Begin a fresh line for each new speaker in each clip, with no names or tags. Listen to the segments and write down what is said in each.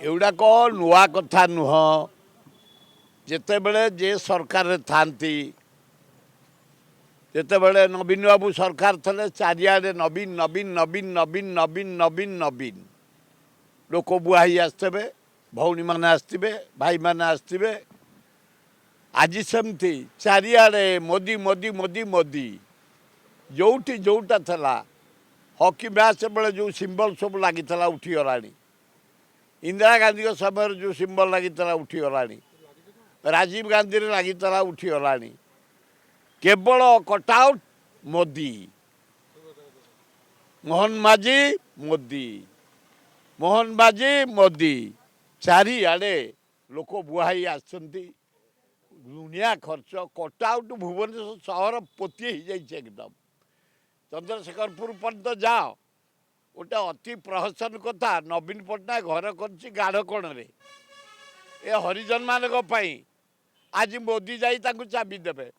एगुड़ाक नुआ कथा नुह जितेबले जे सरकार थांती जितेबले नवीन बाबू सरकार थे चारिआडे नवीन नवीन नवीन नवीन नवीन नवीन नवीन लोक बुआई आसते भौणी मैंने आसते भाई मैंने आसते आज सेमती चारिआडे मोदी मोदी मोदी मोदी जोटी जोटा थला हॉकी मैच बेले जो सिंबल सब लगी उठीगला इंदिरा गांधी समय जो सिंबल लगी उठीगला राजीव गांधी लगी उठीगला केवल कटआउट मोदी मोहन माझी मोदी मोहन माझी मोदी चारिआडे लोक बुहाई आसती दुनिया खर्च कटआउट भुवनेश्वर सहर पोती एकदम चंद्रशेखरपुर पर्यंत जाओ गोटे अति प्रहसन कथा नवीन पट्टनायक घर कर गाढ़ कण ए हरिजन मानक आज मोदी जाई चाबी देवे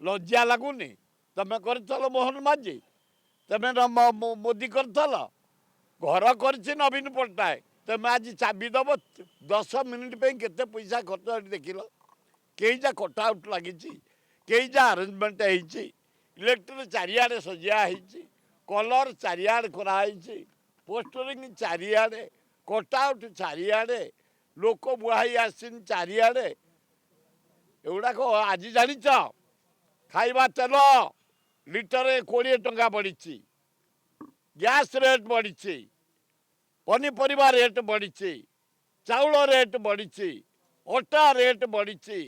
लज्जा लगुनि तमें कर मोहन माझी तमें मोदी कर घर कर नवीन पट्टनायक तमें आज चाबी दब 10 मिनिट पे केते पैसा खर्च देख ल कई जा कटआउट लगी कई जा अरेंजमेंट इलेक्ट्रिक चारिआडे सजाई कलर चारिआडे कराई पोस्टरिंग चारिआडे कटआउट चारिआडे लोक बुहाई आसिन चारिआडे एगुड़ाक आज जान खाइबा तेल लिटर 20 टंका बढ़ी गैस रेट बढ़ी पनीपरिया रेट बढ़ी चाउल रेट बढ़ी अटा रेट बढ़ी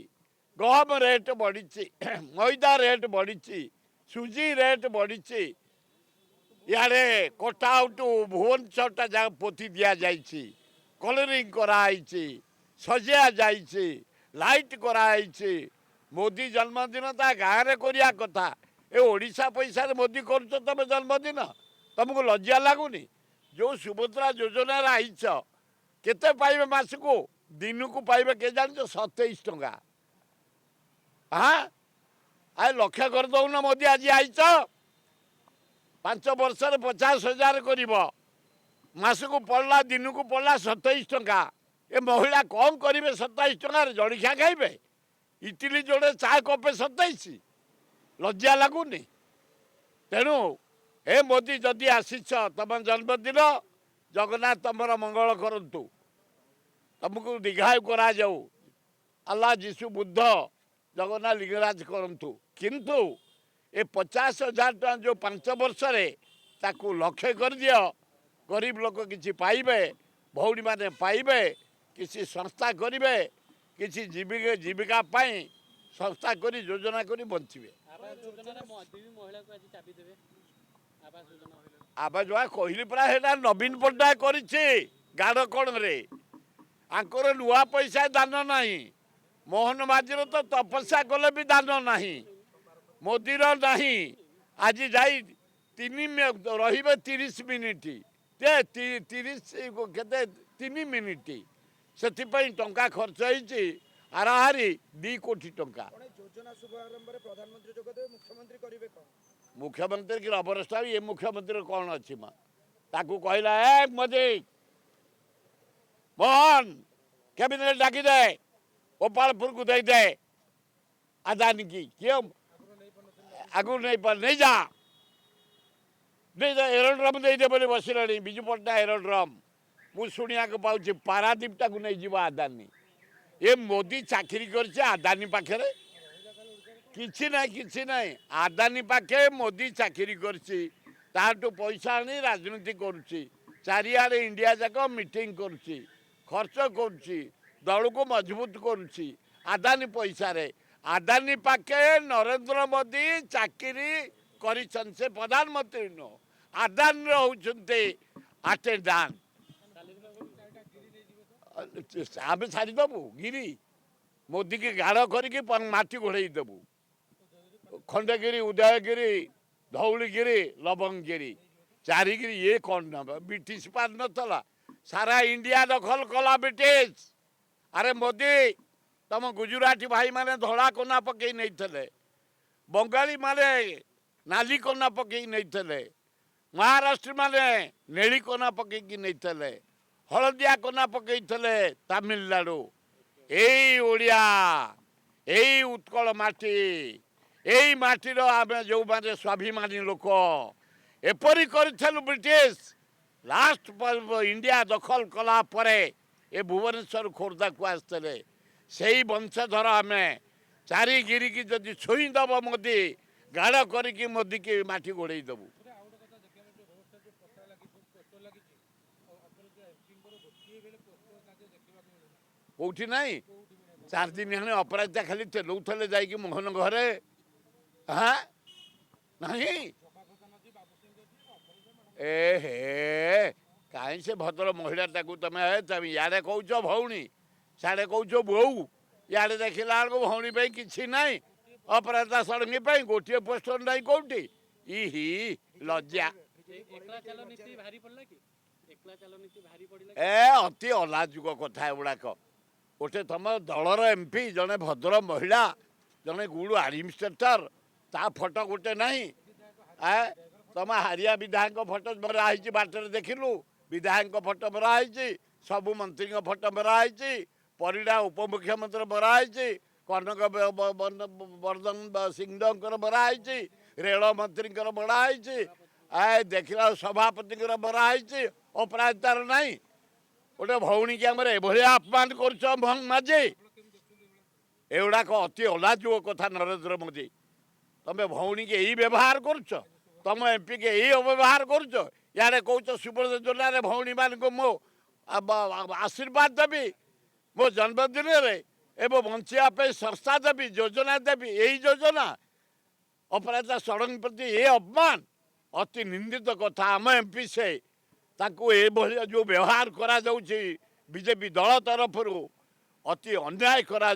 गहम रेट बढ़ी मैदा रेट बढ़ी सुजी रेट बढ़ी इे कटआउट भुवनेश्वरटा जगह पोती दि जाइए कलरिंग कराई सजा जाइए लाइट कराई मोदी जन्मदिन ता गाँव करिया कथा ए ओडिशा पैसा मोदी कर तुम जन्मदिन तुमको लज्जा लगुनि जो सुभद्रा योजना आईच केते पाइबे मासको दिन को पाइबे के जान 27 टंका हाँ आ लक्ष्य कर दौन मोदी आज आईच 5 वर्ष 50,000 कर मासको पड़ला दिन को पड़ला 27 टंका ए महिला कौन करेंगे 27 टंकार जड़िया खाइबे इटली जोड़े चा कपे 27 लज्जा लगुनि तेणु हे मोदी जदि आसीच तुम जन्मदिन जगन्नाथ तुमर मंगल करतु तुमको दीघायु करा जाऊ अल्लाह जीशु बुद्ध जगन्नाथ लिंगराज करतु किंतु ए 50,000 टका जो 5 वर्ष ताकू लक्ष्य कर दियो गरीब लोक किसी पाइबे भौणी माने पाइबे किसी संस्था करिवे किसी जीविका पाई संस्था करी योजना करी बंचिबे आवाज जोड़ा कहली परा हेटा नवीन पट्टनायक करिछि गाढ़ कण रे आंकर नुआ पैसा दान नहीं मोहन माझीर तो तपस्या कले भी दान नहीं मोदीर नहीं आज जाई 30 मिनिट 3 मिनिट से टंका खर्च होती हाराहारी 2 कोटी टंका मुख्यमंत्री की अवस्था ये मुख्यमंत्री कौन अच्छी ताकू कहला ए मोदी मोहन कैबिनेट डाकी दे गोपालपुर को दे दे अदानी की क्यों आगु नहीं जा एरोड्रम दे दे बोले बसला विजु पट्टनायक एरोड्रम मु शुणा पाँच पारादीपटा को नहीं जीवा अदानी ये मोदी चाकरी कर अदानी पाखे किसी ना अदानी पाखे मोदी चाकरी कर पैसा आनी राजनीति करुच्ची चारिआडे इंडिया जाक मीटिंग करुच्ची खर्च करुच्ची दल को मजबूत करुच्ची अदानी पैसा रे अदानी पाखे नरेंद्र मोदी चाकरी कर प्रधानमंत्री नो अदानी होते अटेंडांट आम सारीदेबू गिरी मोदी की गाढ़ करके माटी घोड़े देबू खंडगिरी उदयगिरी धौलीगिरी लवंगगिरी चारिगिरी ये कौन ना ब्रिटिश पार नला सारा इंडिया दखल कला ब्रिटिश अरे मोदी तुम गुजराती भाई माने धड़ा कोना पकई नहीं बंगाली माने नाली कोना पकई नहीं महाराष्ट्र माने नेली कोना पकई नहीं हलदिया कना पकई तमिलनाडु एई ओडिया एई उत्कल माटी एई माटीर आम जो माने स्वाभिमानी लोक एपरी करूँ ब्रिटिश लास्ट इंडिया दखल कला परे ए भुवनेश्वर खोर्धा को आसते से वंशधर आम चारिगिरी की जदि छुईदब मोदी गाड़ करी मोदी की माटी गोड़े देबू कौटी नाई 4 दिन हेने अपराजिता खाली तेलौले जाइए मोहन घरे हाँ नहीं ए हे कहीं से भद्र महिलाटा तुम इे कौच भौणी साड़े कौच बोऊ इे देखला बेलू भौणी कि ना अपराजिता षडंगी गोटे पोस्टर ना कौटी इही लज्जा ए अति अलाजुक कथा एगुड़ाक गोटे तुम दलर एमपी जड़े भद्र महिला जड़े गुड आडमिनिस्ट्रेटर ता फोटो गोटे ना तुम हारिया विधायक फोटो मराही बाटर देखिलु विधायक फोटो मराही सबु मंत्री फोटो मराही परिडा उपमुख्यमंत्री मराही कनक वर्धन सिंह मराही रेल मंत्री मराही देखला सभापति मराही अपराजितार ना गोटे भौणी की आम अपमान कर माझे एगुड़ाक अति अलाजुक कथा नरेंद्र मोदी तुम्हें भौणी के यही व्यवहार करुच तुम एमपी के यही अव्यवहार करुच इे कौच सुब्रत योजना भौणी मान को मो आशीर्वाद देवी मो जन्मदिन एवं बचापी संस्था देवी योजना देवी यही योजना अपराजिता षडंगी प्रति ये अपमान अति निंदित कथा आम एमपी से ताकू जो व्यवहार करा बीजेपी दल तरफ अति अन्याय करा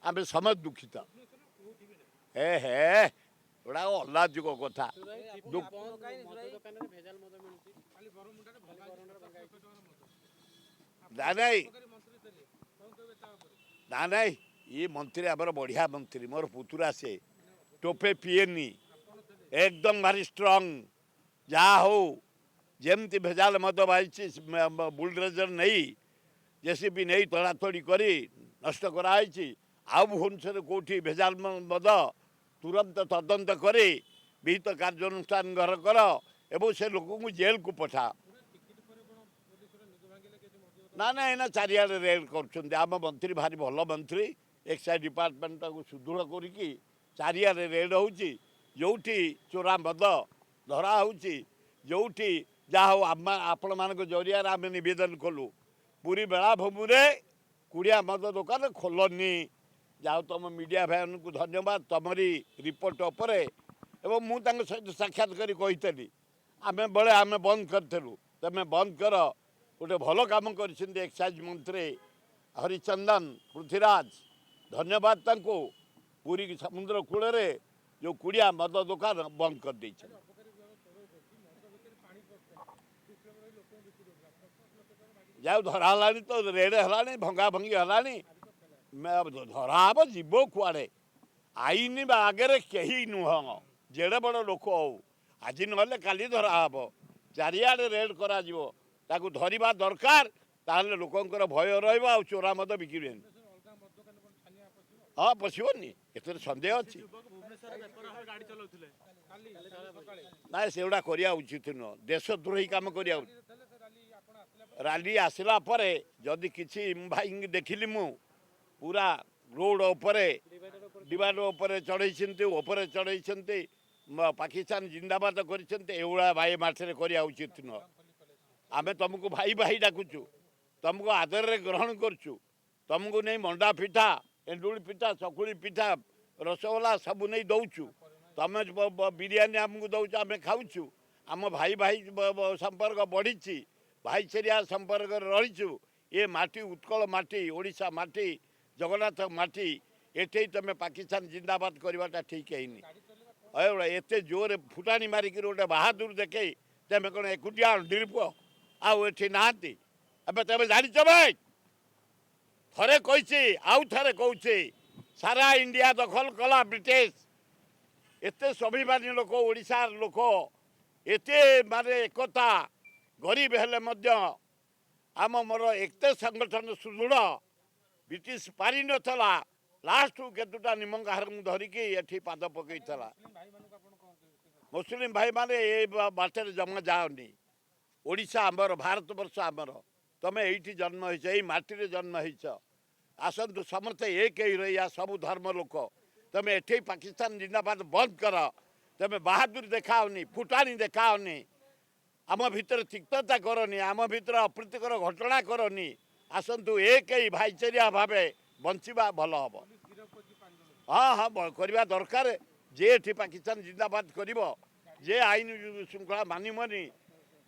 आम समझ दुखित हे हे गोटा अलाजुक कथा ना नाई ये मंत्री आमर बढ़िया मंत्री मोर पुतुरा से टोपे पीएनी एकदम भारी स्ट्रंग जहा हो जमती भेजाल मद बाई बुलडोजर नहीं जेसीबी नहीं तड़ातड़ी करी नष्ट कराई आउ भुवनेश्वर कौटी भेजाल मद तुरंत तदंत करे विहित कार्यानुष्ठान घर कर एवं से लोक को जेल को पठा ना ना एना चारिआडे रेड कर आम मंत्री भारी भल मंत्री एक्साइज डिपार्टमेंट को सुदृढ़ करी चारिआडे रेड होची जोठी चोरा मद धरा होची जोठी जहा हो आपण मान जरिया आम नवेदन कलु पूरी बेलाभूमि कुड़िया मद दुकान खोलनी जाओ तुम मीडिया भाई को धन्यवाद तुमरी रिपोर्ट उपर एवं मुझे सहित साक्षात करी आम बेले आम बंद करूँ तुम बंद कर गोटे भल कम कर एक्साइज मंत्री हरिचंदन पृथ्वीराज धन्यवाद तांको पूरी समुद्र कूल जो कुड़िया मद दुकान बंद कर दी जाओ धरा तो रेड है भंगा भंगी है धराब जीव कुआड़े आईन आगे कहीं नुह जेड़े बड़ लोक हो आज ना काली धराब चारिआडे रेड करा धरवा दरकार ताहले लोकंकर भय रहा चोरा मद बिकिबे हाँ पशनी एत सन्देह अच्छी ना सेगुड़ा करवा उचित नुह देशद्रोही कम कर राली आसला परे जदि किसी भाई देखिली मु पूरा रोड उपरे डिवाइडर उपरे चढ़ई चढ़ई पाकिस्तान जिंदाबाद कर भाई माठे करवा उचित नुह आम तुमको भाई भाई डाकुचु तुमको आदर ग्रहण करचु तुमको नहीं मंडा पिठा एंडुली पिठा चकुली पिठा रसगोला सब नहीं दौचु तुम बिरियानी आमको दौच आम खाऊचु आम भाई भाई संपर्क बढ़ी भाईचारिया संपर्क रहीचु ये माटी उत्कल माटी ओडिशा माटी जगन्नाथ माटी एटे तुम पाकिस्तान जिंदाबाद करवाटा ठीक है एत जोर फुटाणी मारिक गोटे बहादुर देखे तुम कौन एकुटिया अंडीप आठ ना तुम जाच भाई थे कही आउ थे कौचे सारा इंडिया दखल कला ब्रिटिश एत स्वाभिमानी लोक ओडिशा लोक एत माने एकता गरीब हेले आम मोर एकते संगठन सुदृढ़ ब्रिटिश पारि नथला लास्ट केतुटा निमंगाहार धरिकी एठी पाद पकईला मुस्लिम भाई माने ए बाटर जमा जाओनी ओडिशा आमर भारत वर्ष आमर तमे एठी जन्म होइछ एई माटी जन्म होइछ आसतु समस्ते एक ही रहिया सब धर्म लोक तमे एठी पाकिस्तान जिंदाबाद बंद कर तमे बहादुर देखाओनी फुटानी देखाओनी आम भितर तिक्तता करनी आम भितर अप्रीतिकर घटना करनी आसतु एक ही भाईचारिया भाव बंचवा भल हम हाँ हाँ करवा दरकार जे एठी पाकिस्तान जिंदाबाद करिवो जे आईन श्रृंखला मानिमनी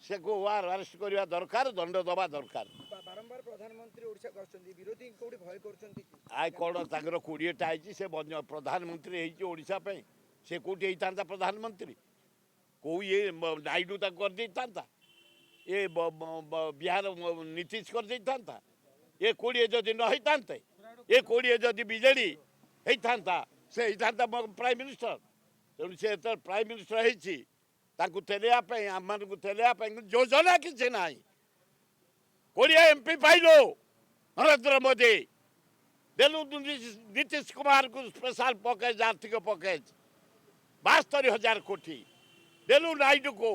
से को अरेस्ट करवा दरकार दंड दबा दरकार
बारंबार प्रधानमंत्री ओडिशा गछन्ती विरोधी कोडी भय करछन्ती
आय कोन तांकर 20टा आइछि से प्रधानमंत्री हेछि ओडिशा पे से कोठी हेइतांता प्रधानमंत्री को ये नायडू तक कर देइतांता ये बिहार नीतीश कर देइतांता ये 20 जदि न हेइतांते ये 20 जदि बिजेडी हेइतांता से हेइतांता प्राइम मिनिस्टर तेणु से तो प्राइम मिनिस्टर हेछि ताकू तेलिया पे आममानकू तेलिया पे योजना किछि नाही 20 एमपी पाइलो नरेंद्र मोदी देलु नीतीश कुमार को स्पेशल पैकेज आर्थिक पैकेज 72,000 कोटी देलु नायडू को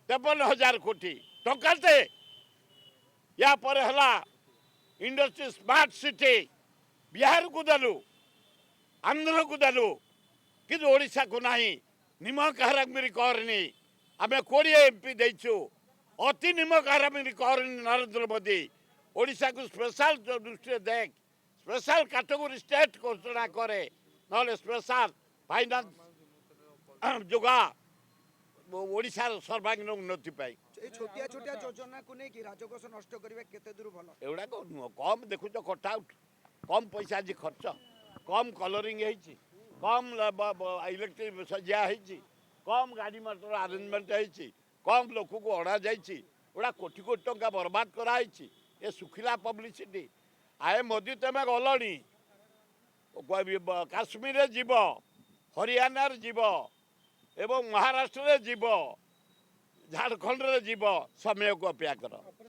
53,000 कोटी टंकाते या पर हला इंडस्ट्री स्मार्ट सिटी बिहार को देलु आंध्र को देलु कि ओडिशा को नहीं निमक हरामी करनी आम 20 एमपी देचु अति निमक हरामी करनी नरेंद्र मोदी ओडिशा को स्पेशल दृष्टि देख स्पेशल कैटेगरी स्टेट घोषणा करे ना स्पेशल फाइनान्स जोगा ओडिशार सर्वांगीन उन्नति पाई
छोटिया छोटिया योजना को नहीं कि राजकोष नष्ट करबे केते दूर भलो
एवडा को नुह कम देखु तो कट आउट कम पैसा जी खर्च कम कलरिंग हेछि कम इलेक्ट्रिक सजा हेछि कम गाड़ी मोटर अरेंजमेंट हेछि कम लोक को अणा जाइछि ओडा कोटी कोटी टंका बर्बाद करा हेछि ए सुखिला पब्लिसिटी आए मोदी तमे गलनी काश्मीर जीव हरियाणा जीव एवं महाराष्ट्र जीव झारखंड जीव समय को अपेक्षा कर।